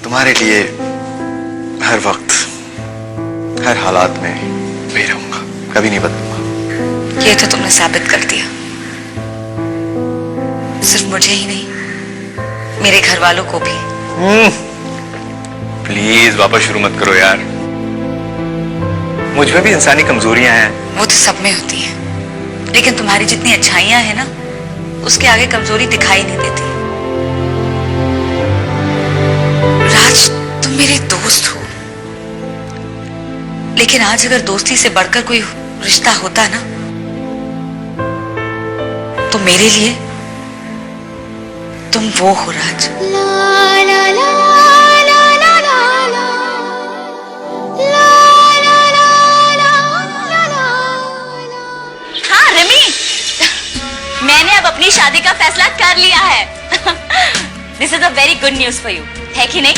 तुम्हारे लिए हर वक्त हर हालात में वही रहूंगा, कभी नहीं बदलूंगा। ये तो तुमने साबित कर दिया। सिर्फ मुझे ही नहीं, मेरे घर वालों को भी। प्लीज वापस शुरू मत करो यार। मुझ में भी इंसानी कमजोरियां हैं। वो तो सब में होती है, लेकिन तुम्हारी जितनी अच्छाइयां हैं ना, उसके आगे कमजोरी दिखाई नहीं देती। राज, तुम मेरे दोस्त हो, लेकिन आज अगर दोस्ती से बढ़कर कोई रिश्ता होता ना, तो मेरे लिए तुम वो हो राज। हाँ रमी, मैंने अब अपनी शादी का फैसला कर लिया है। This is a very good news for you, है कि नहीं?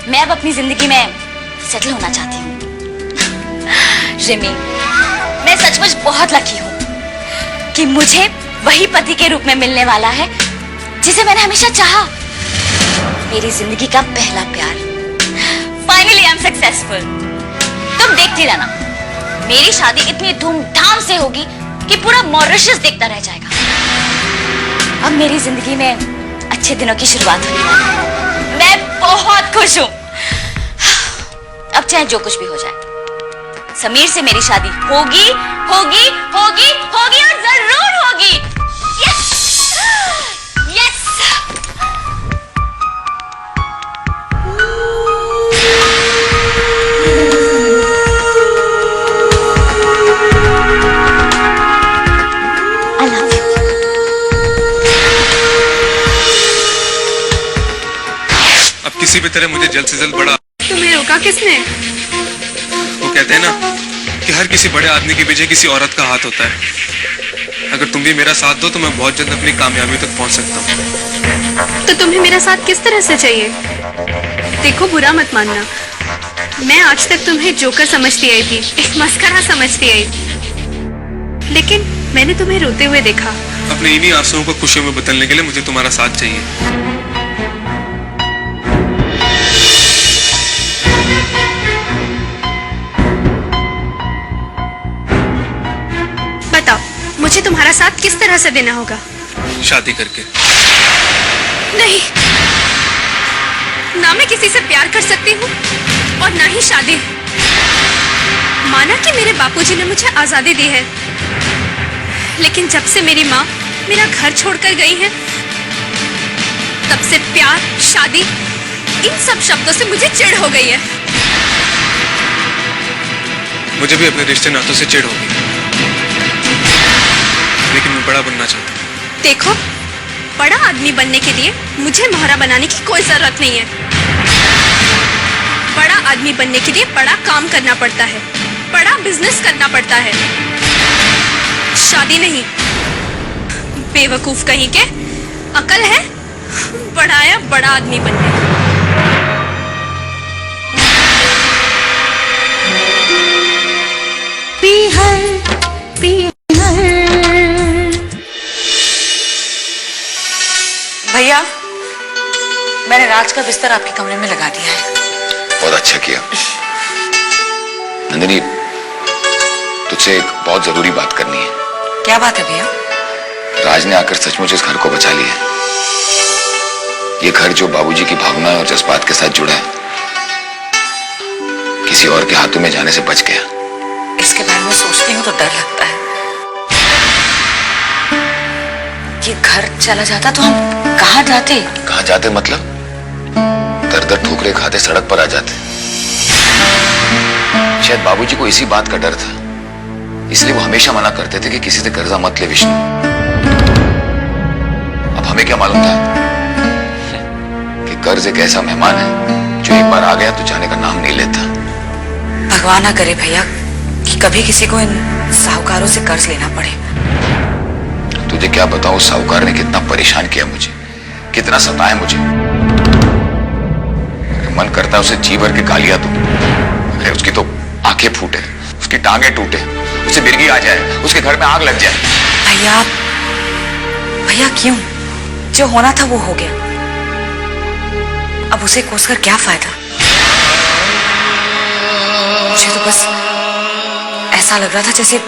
मैं अब अपनी जिंदगी में सेटल होना चाहती हूँ। रिमी, मैं सचमुच बहुत लकी हूँ कि मुझे वही पति के रूप में मिलने वाला है जिसे मैंने हमेशा चाहा। मेरी जिंदगी का पहला प्यार। Finally I am successful. तुम देखती रहना, मेरी शादी इतनी धूमधाम से होगी कि पूरा मॉरिशस देखता रह जाएगा। अब मेरी जिंदगी में अच्छे दिनों की शुरुआत होने वाली है। मैं बहुत खुश हूँ। अब चाहे जो कुछ भी हो जाए, समीर से मेरी शादी होगी होगी होगी होगी और जरूर होगी। Yes yes. I love you. अब किसी भी तरह मुझे जल्द से जल्द बड़ा। तुम्हें रोका किसने? वो कहते हैं ना कि हर किसी बड़े आदमी के पीछे किसी औरत का हाथ होता है। अगर तुम भी मेरा साथ दो तो मैं बहुत जल्द अपनी कामयाबी तक पहुंच सकता हूँ। तो तुम्हें मेरा साथ किस तरह से चाहिए? देखो, बुरा मत मानना, मैं आज तक तुम्हें जोकर समझती आई थी, एक मस्करा समझती आई, लेकिन मैंने तुम्हें रोते हुए देखा। अपने इन्हीं आंसुओं को खुशियों में बदलने के लिए मुझे तुम्हारा साथ चाहिए। बताओ, मुझे तुम्हारा साथ किस तरह से देना होगा? शादी करके। नहीं, ना मैं किसी से प्यार कर सकती हूँ और ना ही शादी। माना कि मेरे बापूजी ने मुझे आजादी दी है, लेकिन जब से मेरी माँ मेरा घर छोड़कर गई है, तब से प्यार, शादी, इन सब शब्दों से मुझे चिढ़ हो गई है। मुझे भी अपने रिश्ते नातों से चिढ़ होगी, लेकिन मैं बड़ा बनना चाहता हूँ। देखो, बड़ा आदमी बनने के लिए मुझे मोहरा बनाने की कोई जरूरत नहीं है। बड़ा आदमी बनने के लिए बड़ा काम करना पड़ता है, बड़ा बिजनेस करना पड़ता है, शादी नहीं। बेवकूफ कहीं के, अकल है बढ़ाया बड़ा आदमी बनने। भैया, मैंने राज का बिस्तर आपके कमरे में लगा दिया है। बहुत अच्छा किया। नंदिनी, तुझसे एक बहुत जरूरी बात करनी है। क्या बात है भैया? राज ने आकर सचमुच इस घर को बचा लिया। ये घर जो बाबूजी की भावनाएं और जज्बात के साथ जुड़ा है, किसी और के हाथों में जाने से बच गया। इसके बारे में सोचती हूँ तो डर लगता है। ये घर चला जाता तो हम कहाँ जाते? कहाँ जाते मतलब? दर दर ठोकरे खाते सड़क पर आ जाते। शायद बाबूजी को इसी बात का डर था, इसलिए वो हमेशा मना करते थे कि किसी से कर्जा मत ले विष्णु। अब हमें क्या मालूम था कि कर्ज एक ऐसा मेहमान है जो एक बार आ गया तो जाने का नाम नहीं लेता। भगवान ना करे भैया कि कभी किसी को इन साहूकारों से कर्ज लेना पड़े। तुझे क्या बताऊं, उस साहूकार ने कितना परेशान किया मुझे, कितना सताया मुझे। मन करता है उसे जी भर के गालियां दूं, उसकी तो आंखें फूटे, उसकी टांगे टूटे, उसे मिर्गी आ जाए, उसके घर में आग लग जाए। भैया, भैया क्यों? जो होना था वो हो गया, अब उसे कोसकर क्या फायदा? मुझे तो बस ऐसा लग रहा था जैसे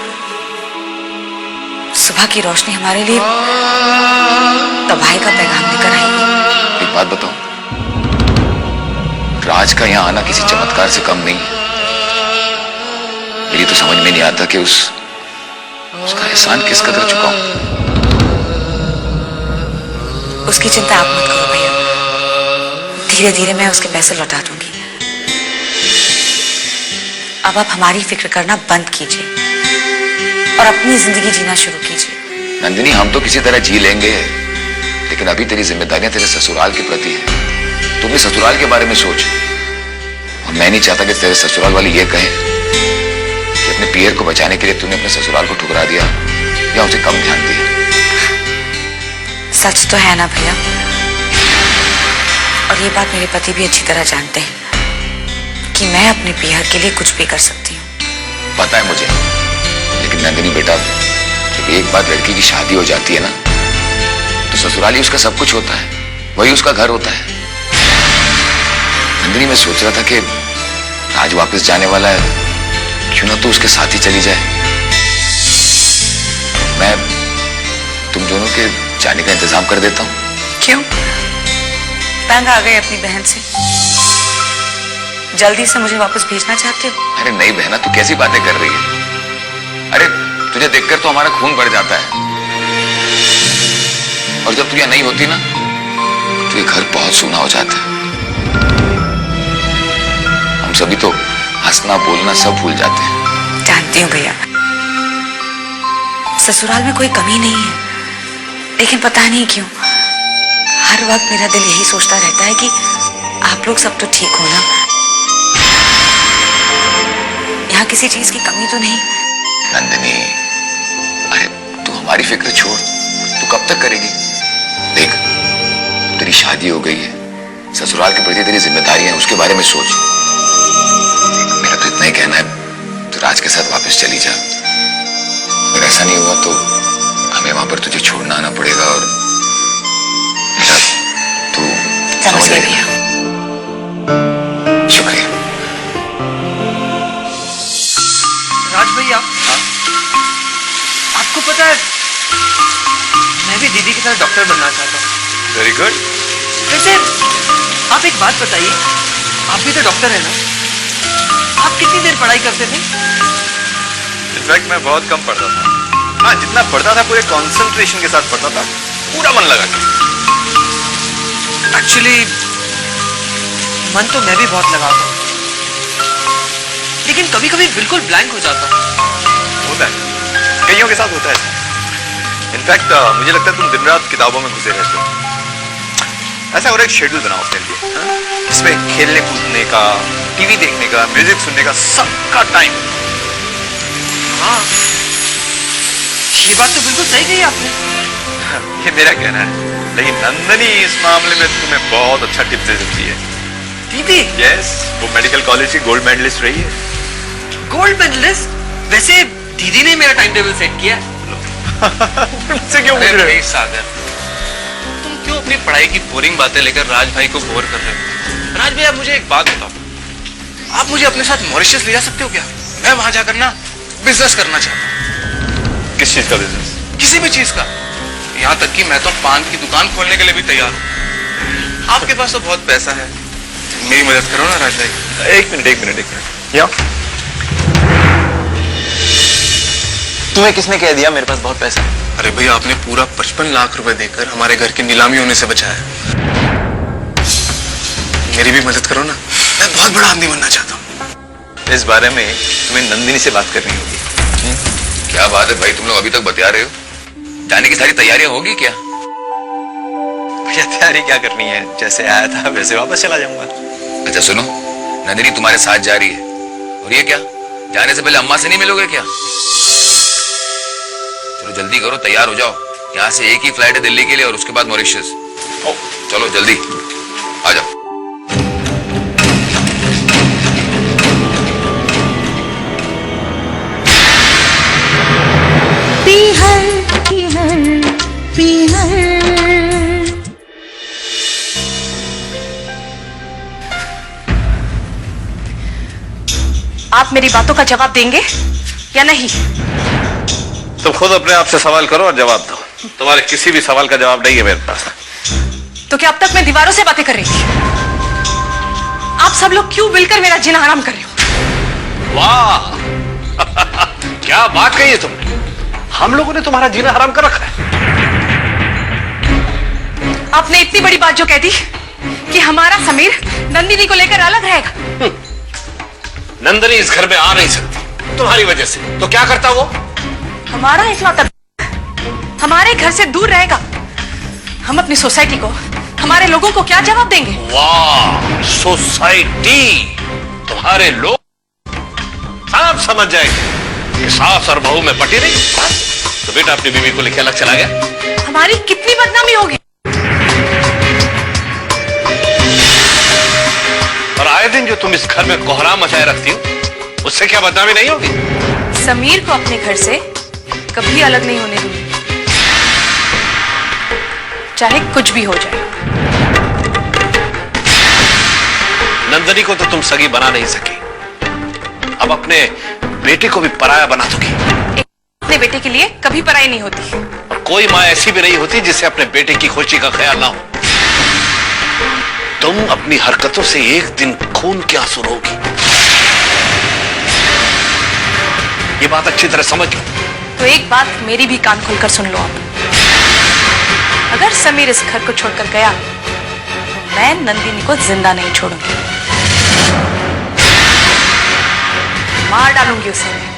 सुबह की रोशनी हमारे लिए तबाही का पैगाम लेकर आई। एक बात बताओ, राज का यहाँ आना किसी चमत्कार से कम नहीं है। मेरी तो समझ में नहीं आता कि उसका एहसान किस कदर चुकाऊं। उसकी चिंता आप मत करो भैया, धीरे धीरे मैं उसके पैसे लौटा दूंगी। अब आप हमारी फिक्र करना बंद कीजिए और अपनी जिंदगी जीना शुरू कीजिए। नंदिनी, हम तो किसी तरह जी लेंगे, लेकिन अभी तेरी जिम्मेदारियां तेरे ससुराल के प्रति है। तू अपने ससुराल के बारे में सोच। और मैं नहीं चाहता कि तेरे ससुराल वाले ये कहें कि अपने पियर को बचाने के लिए तूने अपने ससुराल को ठुकरा दिया या उसे कम ध्यान दिया। सच तो है ना भैया, और ये बात मेरे पति भी अच्छी तरह जानते हैं कि मैं अपने पियर के लिए कुछ भी कर सकती हूँ। पता है मुझे, लेकिन नंदिनी बेटा, जब एक बार लड़की की शादी हो जाती है ना, तो ससुराल ही उसका सब कुछ होता है, वही उसका घर होता है। नंदिनी, मैं सोच रहा था कि राज वापस जाने वाला है, क्यों ना तू उसके साथ ही चली जाए। मैं तुम दोनों के जाने का इंतजाम कर देता हूँ। क्यों? तंग आ गए अपनी बहन से? जल्दी से मुझे वापस भेजना चाहते हो? अरे नहीं बहना, तू कैसी बातें कर रही है? अरे तुझे देखकर तो हमारा खून बढ़ जाता है, और जब तू यहाँ नहीं होती ना, तो ये घर बहुत सूना हो जाता है। हम सभी तो हंसना बोलना सब भूल जाते हैं। जानती हूँ भैया, ससुराल में कोई कमी नहीं है, लेकिन पता नहीं क्यों हर वक्त मेरा दिल यही सोचता रहता है कि आप लोग सब तो ठीक हो ना, यहाँ किसी चीज की कमी तो नहीं। नंदिनी, अरे तू हमारी फिक्र छोड़, तू कब तक करेगी? देख, तेरी शादी हो गई है, ससुराल के प्रति तेरी जिम्मेदारियां हैं, उसके बारे में सोच। मेरा तो इतना ही कहना है, तू राज के साथ वापस चली जा। अगर ऐसा नहीं हुआ तो हमें वहां पर तुझे छोड़ना आना पड़ेगा, और मेरा तू समझ गई भैया। शुक्रिया। राज भैया, आपको पता है मैं भी दीदी की तरह डॉक्टर बनना चाहता हूँ। Very good. वैसे आप एक बात बताइए, आप भी तो डॉक्टर है ना? आप कितनी देर पढ़ाई करते थे? इनफैक्ट मैं बहुत कम पढ़ता था। हाँ, जितना पढ़ता था पूरे कंसंट्रेशन के साथ पढ़ता था, पूरा मन लगा के। एक्चुअली मन तो मैं भी बहुत लगाता हूँ, लेकिन कभी कभी बिल्कुल ब्लैंक हो जाता हूँ। होता है, कईयों के साथ होता है। इनफैक्ट मुझे लगता है तुम दिन रात किताबों में घुसे रहते हो। ऐसा और एक शेड्यूल बनाओ अपने लिए, हाँ? इसमें खेलने कूदने का, टीवी देखने का, म्यूजिक सुनने का, सबका टाइम। हाँ, ये बात तो बिल्कुल सही कही आपने। ये मेरा कहना है, लेकिन नंदनी इस मामले में तुम्हें बहुत अच्छा टिप दे सकती है। दीदी? यस, वो मेडिकल कॉलेज की गोल्ड मेडलिस्ट रही है। Gold medallist? वैसे दीदी ने मेरा टाइम टेबल सेट किया है। मुझसे क्यों पूछ रहे हो? सागर, तुम क्यों अपनी पढ़ाई की बोरिंग बातें लेकर राज भाई को बोर कर रहे हो? राज भाई, आप मुझे एक बात बताओ, आप मुझे अपने साथ मॉरिशस ले जा सकते हो क्या? मैं वहां जाकर ना बिजनेस करना चाहता हूँ। किस चीज का बिजनेस? किसी भी चीज का, यहाँ तक कि मैं तो पान की दुकान खोलने के लिए भी तैयार हूँ। आपके पास तो बहुत पैसा है, मेरी मदद करो ना राज भाई। एक मिनट। या तुम्हें किसने कह दिया मेरे पास बहुत पैसा है? अरे भैया, आपने पूरा 55 लाख रुपए देकर हमारे घर की नीलामी होने से बचाया। मेरी भी मदद करो ना, मैं बहुत बड़ा आदमी बनना चाहता हूँ। इस बारे में तुम्हें नंदिनी से बात करनी होगी। क्या बात है भाई, तुम लोग अभी तक बता रहे हो? जाने की सारी तैयारियां होगी क्या? भैया, तैयारी क्या करनी है, जैसे आया था वैसे वापस चला जाऊंगा। अच्छा सुनो, नंदिनी तुम्हारे साथ जा रही है, और ये क्या, जाने से पहले अम्मा से नहीं मिलोगे क्या? चलो जल्दी करो, तैयार हो जाओ। यहाँ से एक ही फ्लाइट है दिल्ली के लिए, और उसके बाद मॉरिशस। चलो जल्दी आ जाओ। पीहर पीहर पीहर मेरी बातों का जवाब देंगे या नहीं? तुम खुद अपने आप से सवाल करो और जवाब दो। तुम्हारे किसी भी सवाल का जवाब नहीं है मेरे पास। तो क्या अब तक मैं दीवारों से बातें कर रही थी? आप सब लोग क्यों मिलकर मेरा जीना हराम कर रहे हो? वाह क्या बात कही है तुमने। हम लोगों ने तुम्हारा जीना हराम कर रखा है। आपने इतनी बड़ी बात जो कह दी कि हमारा समीर नंदिनी को लेकर अलग रहेगा। नंदिनी इस घर में आ नहीं सकती तुम्हारी वजह से। तो क्या करता वो? हमारा इकलौता हमारे घर से दूर रहेगा। हम अपनी सोसाइटी को, हमारे लोगों को क्या जवाब देंगे? वाह, सोसाइटी, तुम्हारे लोग साफ समझ जाएंगे कि सास और बहू में पटी नहीं। तो बेटा अपनी बीवी को लेकर अलग चला गया। हमारी कितनी बदनामी होगी। और आए दिन जो तुम इस घर में कोहराम मचाए रखती हो, उससे क्या बदनामी नहीं होगी? समीर को अपने घर से कभी अलग नहीं होने दूंगी, चाहे कुछ भी हो जाए। नंदिनी को तो तुम सगी बना नहीं सकी, अब अपने बेटे को भी पराया बना दोगी। अपने बेटे के लिए कभी पराई नहीं होती। और कोई माँ ऐसी भी नहीं होती जिसे अपने बेटे की खुशी का ख्याल ना हो। तुम अपनी हरकतों से एक दिन खून के आंसू रोगी। ये बात अच्छी तरह समझ लो। तो एक बात मेरी भी कान खोलकर सुन लो आप। अगर समीर इस घर को छोड़कर गया तो मैं नंदिनी को जिंदा नहीं छोड़ूंगी, मार डालूंगी उसे मैं।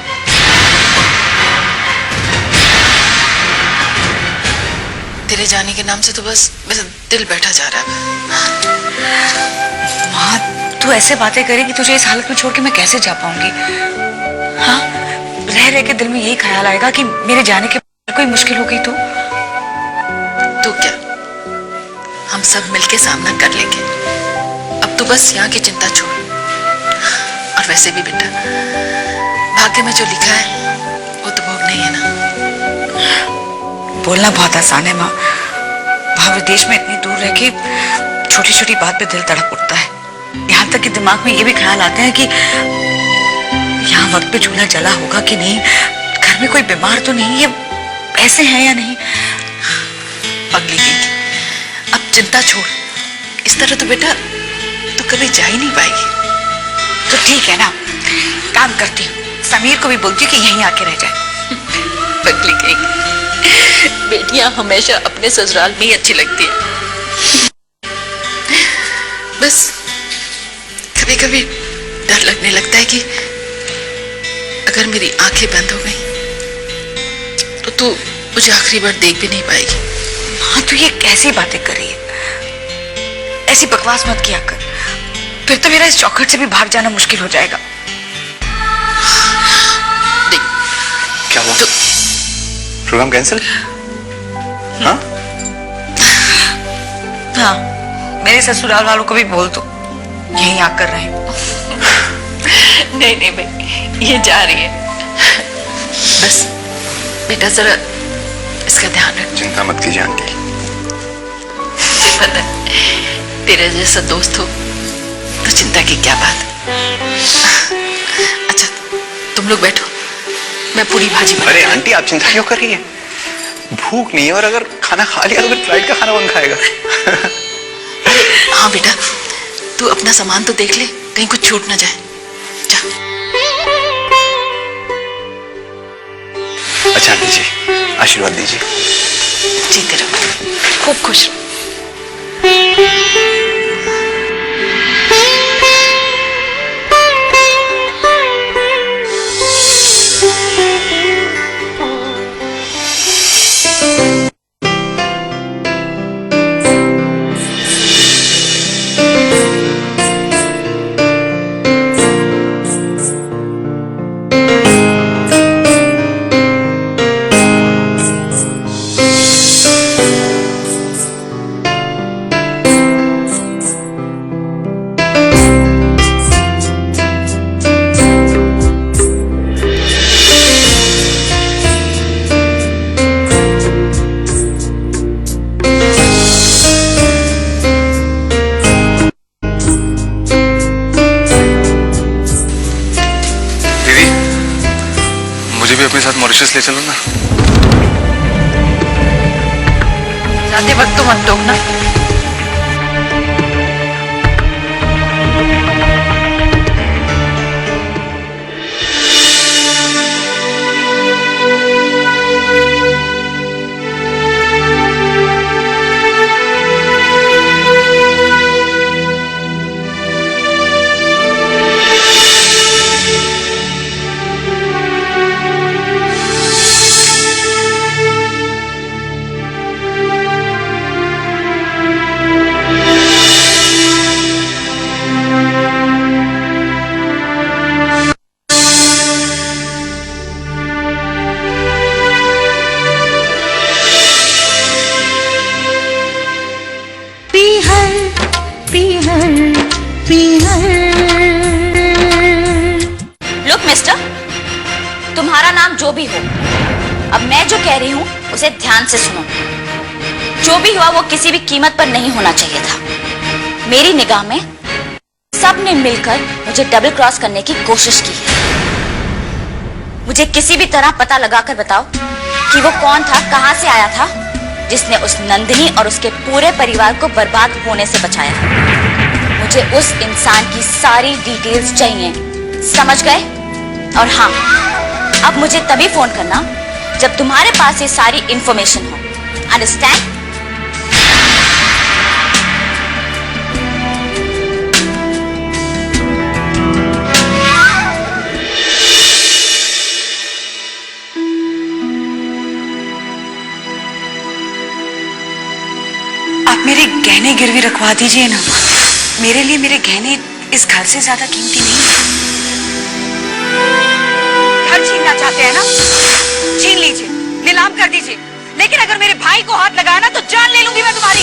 तेरे जाने के नाम से तो बस मेरा दिल बैठा जा रहा है। माँ, तू ऐसे बातें करेगी, तुझे इस हालत में छोड़ के मैं कैसे जा पाऊंगी? हाँ, रह रह के दिल में यही ख्याल आएगा कि मेरे जाने के बाद कोई मुश्किल हो गई तो क्या? हम सब मिलके सामना कर लेंगे। अब तो बस यहाँ की चिंता छोड़। और वैसे भी बेटा, भाग्य में जो लिखा है वो तो भोगना ही है ना। बोलना बहुत आसान है माँ, वहां विदेश में इतनी दूर रह के छोटी छोटी बात पे दिल तड़प उठता है। यहाँ तक कि दिमाग में ये भी ख्याल आते हैं कि यहाँ वक्त पे चूल्हा जला होगा कि नहीं, घर में कोई बीमार तो नहीं है, ऐसे हैं या नहीं। पगली गई, अब चिंता छोड़। इस तरह तो बेटा तू कभी जा ही नहीं पाएगी। तो ठीक है ना, काम करती हूँ, समीर को भी बोलती हूँ कि यहीं आके रह जाए। पगली गई, बेटियां हमेशा अपने ससुराल में ही अच्छी लगती है। बस कभी कभी डर लगने लगता है कि अगर मेरी आंखें बंद हो गई तो तू मुझे आखिरी बार देख भी नहीं पाएगी। हाँ, तू ये कैसी बातें कर रही है? ऐसी बकवास मत किया कर, फिर तो मेरा इस चौखट से भी भाग जाना मुश्किल हो जाएगा। देख, क्या हुआ? Programme cancel? हाँ? हाँ, मेरे ससुराल वालों को भी बोल दो यहीं आकर रहे। नहीं नहीं भाई, ये जा रही है। बस बेटा जरा इसका ध्यान रख। चिंता मत कीजिए आंटी। मुझे पता है तेरे जैसा दोस्त हो तो चिंता की क्या बात। अच्छा तुम लोग बैठो, मैं पूरी भाजी बना। अरे आंटी, आप चिंता क्यों कर रही हैं? भूख नहीं है, और अगर खाना खा लिया तो फिर फ्लाइट का खाना कौन खाएगा? हाँ बेटा, तू अपना सामान तो देख ले, कहीं कुछ छूट ना जाए। जा। अच्छा आंटी जी, आशीर्वाद दीजिए। जीते रहो, खूब खुश रहो। मॉरिशस ले चलो ना। जाते वक्त तो मत टोकना। लुक मिस्टर, तुम्हारा नाम जो भी हो, अब मैं जो कह रही हूँ उसे ध्यान से सुनो। जो भी हुआ वो किसी भी कीमत पर नहीं होना चाहिए था। मेरी निगाह में सबने मिलकर मुझे डबल क्रॉस करने की कोशिश की है। मुझे किसी भी तरह पता लगाकर बताओ कि वो कौन था, कहां से आया था, जिसने उस नंदिनी और उसके पूरे परिवार को बर्बाद होने से बचाया। मुझे उस इंसान की सारी डिटेल्स चाहिए, समझ गए? और हाँ, अब मुझे तभी फोन करना जब तुम्हारे पास ये सारी इंफॉर्मेशन हो। अंडरस्टैंड? आप मेरे गहने गिरवी रखवा दीजिए ना। मेरे लिए मेरे गहने इस घर से ज्यादा कीमती नहीं है। घर छीनना चाहते हैं ना? छीन लीजिए, नीलाम कर दीजिए, लेकिन अगर मेरे भाई को हाथ लगाया ना तो जान ले लूंगी मैं तुम्हारी।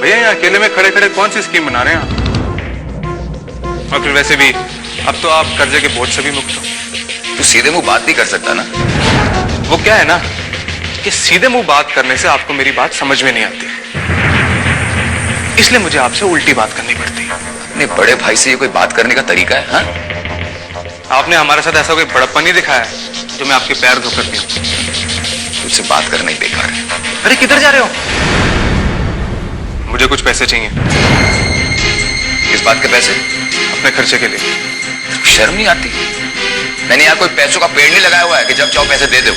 भैया यहाँ अकेले में खड़े खड़े कौन सी स्कीम बना रहे हैं आप? और फिर वैसे भी अब तो आप कर्जे के बोझ से भी मुक्त हो। तू सीधे मुंह बात नहीं कर सकता ना। वो क्या है ना कि सीधे मुंह बात करने से आपको मेरी बात समझ में नहीं आती, इसलिए मुझे आपसे उल्टी बात करनी पड़ती है। अपने बड़े भाई से ये कोई बात करने का तरीका है? हाँ? आपने हमारे साथ ऐसा कोई बड़प्पन नहीं दिखाया जो मैं आपके पैर धोकर दूं। तुझसे बात करना ही बेकार है। अरे किधर जा रहे हो? मुझे कुछ पैसे चाहिए। किस बात के पैसे? अपने खर्चे के लिए। शर्म नहीं आती? मैंने यहाँ कोई पैसों का पेड़ नहीं लगाया हुआ है कि जब चाहो पैसे दे दो।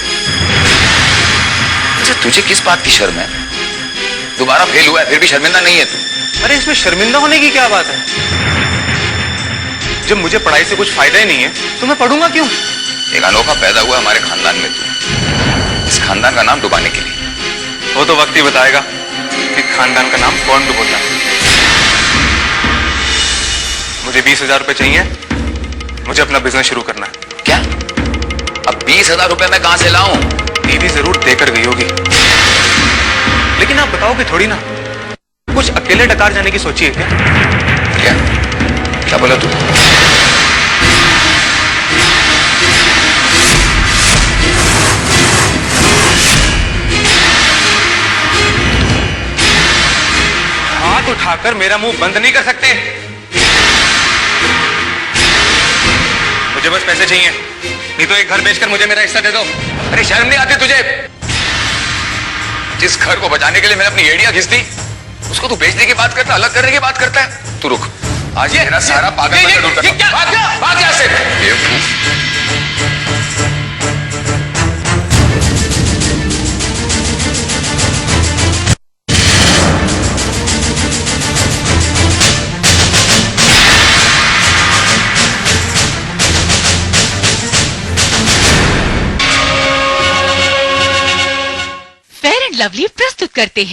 अच्छा, तुझे किस बात की शर्म है? दोबारा फेल हुआ है फिर भी शर्मिंदा नहीं है तू। अरे इसमें शर्मिंदा होने की क्या बात है? जब मुझे पढ़ाई से कुछ फायदा ही नहीं है तो मैं पढ़ूंगा क्यों? एक अनोखा पैदा हुआ हमारे खानदान में तू, इस खानदान का नाम डुबाने के लिए। वो तो वक्त ही बताएगा कि खानदान का नाम कौन डुबोता है। मुझे 20,000 रुपए चाहिए, मुझे अपना बिजनेस शुरू करना है। क्या? अब 20,000 रुपए मैं कहां से लाऊं? दीदी जरूर देकर गई होगी, लेकिन आप बताओगे थोड़ी ना। कुछ अकेले डकार जाने की सोची है क्या? क्या? क्या बोला तू? हाथ उठाकर मेरा मुंह बंद नहीं कर सकते। मुझे बस पैसे चाहिए, नहीं तो एक घर बेचकर मुझे मेरा हिस्सा दे दो। अरे शर्म नहीं आती तुझे? जिस घर को बचाने के लिए मैंने अपनी एड़ियां घिस दी, उसको तू बेचने की बात करता, अलग करने की बात करता है। तू रुक, आज ये तेरा सारा पागल मैं दूर करता हूं। भाग यहां से। फेयर एंड लवली प्रस्तुत करते हैं